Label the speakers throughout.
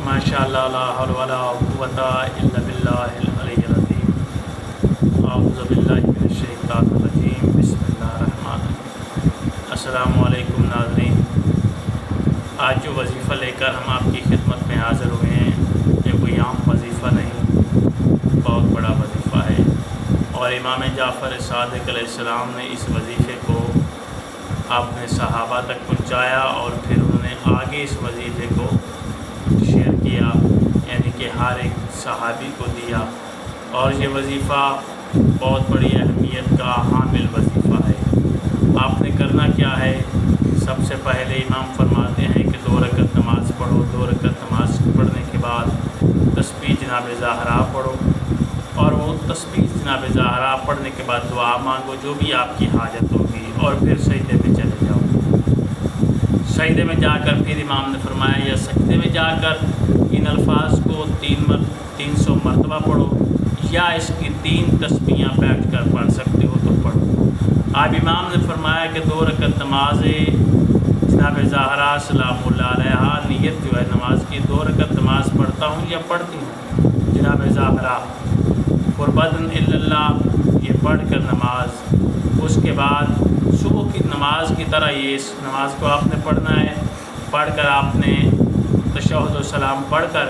Speaker 1: माशाअल्लाह ला हौला वला कुव्वता इल्ला बिल्लाहिल अलिय्यिल अज़ीम। अऊज़ु बिल्लाहि मिनश शैतानिर रजीम। बिस्मिल्लाहिर रहमानिर रहीम। अस्सलामु अलैकुम नाज़रीन, आज जो वजीफ़ा लेकर हम आपकी खिदमत में हाज़िर हुए हैं ये कोई आम वजीफ़ा नहीं, बहुत बड़ा वजीफ़ा है। और इमाम जाफ़र सादिक़ अलैहिस्सलाम ने इस वजीफ़े को अपने सहाबा तक पहुँचाया और फिर उन्होंने आगे इस वजीफ़े को शेयर किया, यानी कि हर एक सहाबी को दिया। और ये वजीफ़ा बहुत बड़ी अहमियत का हामिल वजीफ़ा है। आपने करना क्या है, सबसे पहले इमाम फरमाते हैं कि 2 रकअत नमाज़ पढ़ो। 2 रकअत नमाज़ पढ़ने के बाद तस्बीह जनाब ज़हरा पढ़ो, और वो तस्बीह जनाब ज़हरा पढ़ने के बाद दुआ मांगो जो भी आपकी हाजत होगी, और फिर सजदे में चले जाओ। सजदे में जाकर फिर इमाम ने फरमाया या सजदे में जाकर इन अल्फाज को 300 मरतबा पढ़ो, या इसकी 3 तस्बीहां बैठ कर पढ़ सकते हो तो पढ़ो। अब इमाम ने फरमाया कि 2 रकअत नमाज जनाब ज़हरा सलामुल्लाह अलैहा, नियत जो है नमाज की 2 रकअत नमाज पढ़ता हूँ या पढ़ती हूँ जनाब ज़हरा क़ुर्बतन इल्लल्लाह, ये पढ़ कर नमाज। उसके बाद सुबह की नमाज की तरह ये इस नमाज को आपने पढ़ना है। पढ़कर आपने तशहुद व सलाम पढ़कर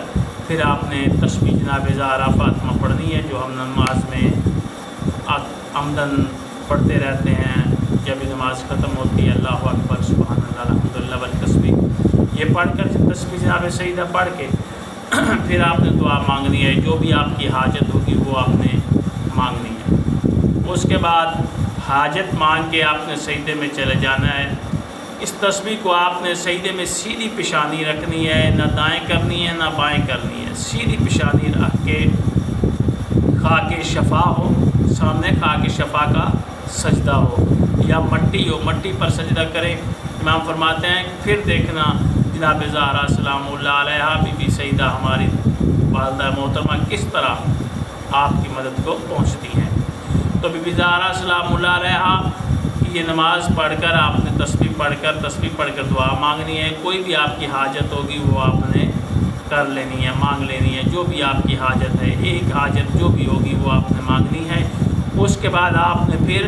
Speaker 1: फिर आपने तस्बीह जनाब ज़हरा फ़ातिमा पढ़नी है, जो हम नमाज में अमदन पढ़ते रहते हैं। जब नमाज ख़त्म होती है अल्लाहु अकबर सुबहानल्लाह अल्हम्दुलिल्लाह वल तस्बीह, ये पढ़कर तस्बीह जनाब सईदा पढ़ के फिर आपने दुआ मांगनी है, जो भी आपकी हाजत होगी वो आपने मांगनी है। उसके बाद हाजत मांग के आपने सजदे में चले जाना है। इस तस्बीह को आपने सजदे में सीधी पेशानी रखनी है, ना दाएं करनी है ना बाएं करनी है। सीधी पेशानी रख के खाके शफा हो, सामने खाके शफा का सजदा हो या मट्टी हो, मट्टी पर सजदा करें। इमाम फरमाते हैं फिर देखना जनाब ज़हरा सलामुल्लाह अलैहा बीबी सईदा हमारी वालिदा मोहतरमा किस तरह आपकी मदद को पहुँचती हैं। तो बीबी ज़हरा सलामुल्लाह अलैहा की ये नमाज़ पढ़कर आपने तस्बीह पढ़कर दुआ मांगनी है। कोई भी आपकी हाजत होगी वो आपने कर लेनी है, मांग लेनी है। जो भी आपकी हाजत है, एक हाजत जो भी होगी वो आपने मांगनी है। उसके बाद आपने फिर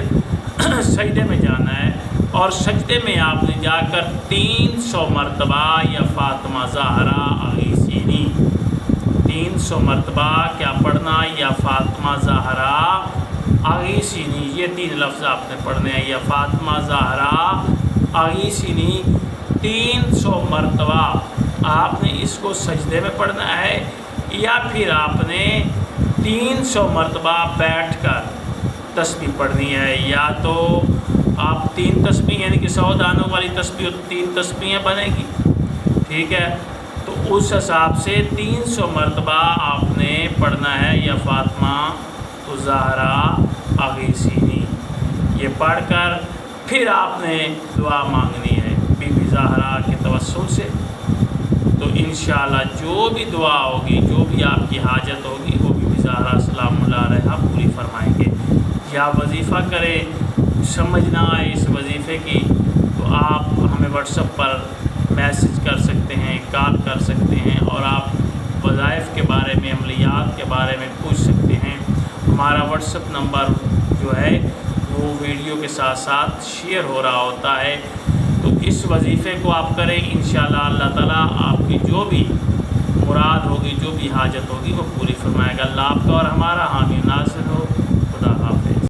Speaker 1: सजदे में जाना है, और सजदे में आपने जाकर 300 मरतबा या फ़ातिमा ज़हरा अगीसीनी, 300 मरतबा क्या पढ़ना, या फ़ातिमा ज़हरा अगीसीनी, ये 3 लफ्ज़ आपने पढ़ने हैं। या फ़ातिमा ज़हरा अगीसीनी 300 मरतबा आपने इसको सजदे में पढ़ना है, या फिर आपने 300 मरतबा बैठ कर तस्बीह पढ़नी है। या तो आप 3 तस्बीह यानी कि 100 दानों वाली तस्बीह 3 तस्बीहें बनेगी, ठीक है। तो उस हिसाब से 300 मरतबा आपने पढ़ना है, या फ़ातिमा तो ज़हरा अगीसीनी, ये पढ़कर फिर आपने दुआ मांगनी है बीबी ज़हरा के तवस्सुल से। तो इंशाअल्लाह जो भी दुआ होगी, जो भी आपकी हाजत होगी, वो बीबी ज़हरा सलामुल्लाह अलैहा पूरी फरमाएंगे। या वजीफ़ा करें, समझ ना आए इस वजीफ़े की, तो आप हमें व्हाट्सएप पर मैसेज कर सकते हैं, कॉल कर सकते हैं, और आप वज़ाइफ़ के बारे में, अमलियात के बारे में पूछ सकते हैं। हमारा व्हाट्सएप नंबर जो है वो वीडियो के साथ साथ शेयर हो रहा होता है। तो इस वजीफ़े को आप करें, इंशाअल्लाह अल्लाह ताला आपकी जो भी मुराद होगी, जो भी हाजत होगी वो पूरी फरमाएगा। अल्लाह आपका और हमारा हामी